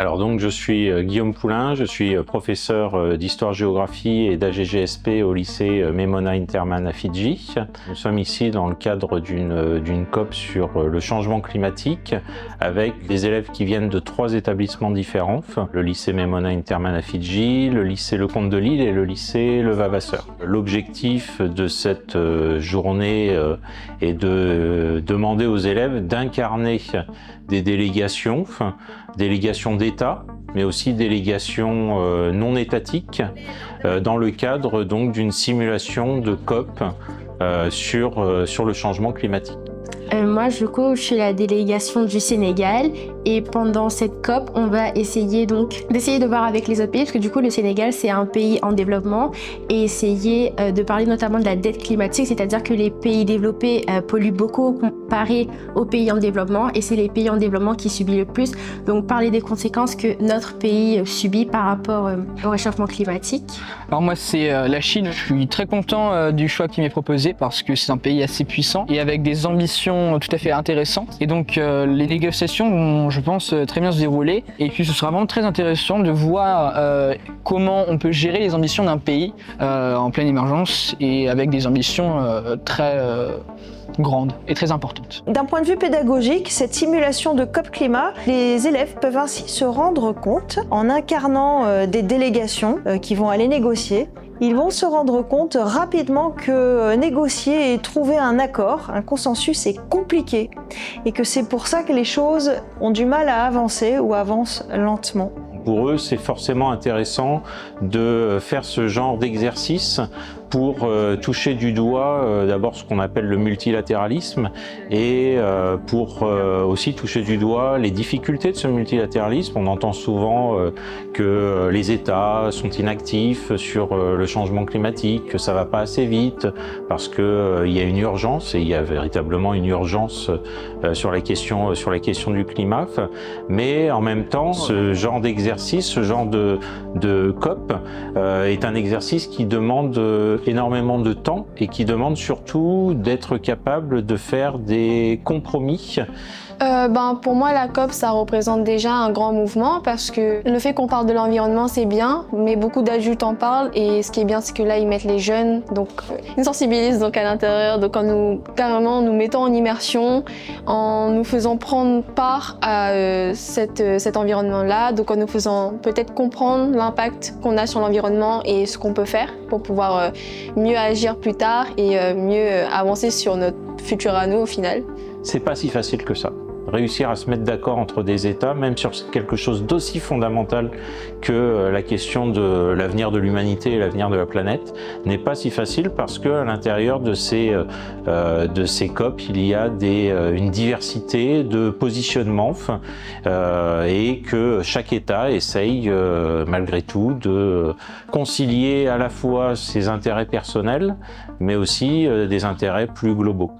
Alors donc je suis Guillaume Poulain, je suis professeur d'histoire-géographie et d'AGGSP au lycée Memona Interman à Fidji. Nous sommes ici dans le cadre d'une COP sur le changement climatique avec des élèves qui viennent de 3 établissements différents, le lycée Memona Interman à Fidji, le lycée Lecomte de Lille et le lycée Le Vavasseur. L'objectif de cette journée est de demander aux élèves d'incarner des délégations d'État, mais aussi délégations non étatiques, dans le cadre donc d'une simulation de COP sur le changement climatique. Moi, je suis la délégation du Sénégal et pendant cette COP, on va essayer de voir avec les autres pays, parce que du coup, le Sénégal, c'est un pays en développement et essayer de parler notamment de la dette climatique, c'est-à-dire que les pays développés polluent beaucoup comparé aux pays en développement et c'est les pays en développement qui subissent le plus. Donc, parler des conséquences que notre pays subit par rapport au réchauffement climatique. Alors moi, c'est la Chine. Je suis très content du choix qui m'est proposé parce que c'est un pays assez puissant et avec des ambitions tout à fait intéressantes. Et donc les négociations vont, je pense, très bien se dérouler. Et puis ce sera vraiment très intéressant de voir comment on peut gérer les ambitions d'un pays en pleine émergence et avec des ambitions très grande et très importante. D'un point de vue pédagogique, cette simulation de COP Climat, les élèves peuvent ainsi se rendre compte, en incarnant des délégations qui vont aller négocier, ils vont se rendre compte rapidement que négocier et trouver un accord, un consensus est compliqué et que c'est pour ça que les choses ont du mal à avancer ou avancent lentement. Pour eux, c'est forcément intéressant de faire ce genre d'exercice pour toucher du doigt d'abord ce qu'on appelle le multilatéralisme et pour aussi toucher du doigt les difficultés de ce multilatéralisme. On entend souvent que les États sont inactifs sur le changement climatique, que ça va pas assez vite parce qu'il y a une urgence et il y a véritablement une urgence sur la question du climat. Mais en même temps, ce genre d'exercice, ce genre de COP est un exercice qui demande énormément de temps et qui demande surtout d'être capable de faire des compromis. Pour moi, la COP, ça représente déjà un grand mouvement parce que le fait qu'on parle de l'environnement, c'est bien, mais beaucoup d'adultes en parlent et ce qui est bien, c'est que là, ils mettent les jeunes, donc ils sensibilisent donc à l'intérieur, donc carrément nous mettons en immersion, en nous faisant prendre part à cet environnement-là, donc en nous faisant peut-être comprendre l'impact qu'on a sur l'environnement et ce qu'on peut faire pour pouvoir mieux agir plus tard et mieux avancer sur notre futur à nous au final. C'est pas si facile que ça. Réussir à se mettre d'accord entre des États, même sur quelque chose d'aussi fondamental que la question de l'avenir de l'humanité et l'avenir de la planète, n'est pas si facile parce qu'à l'intérieur de ces COP, il y a une diversité de positionnements et que chaque État essaye malgré tout de concilier à la fois ses intérêts personnels, mais aussi des intérêts plus globaux.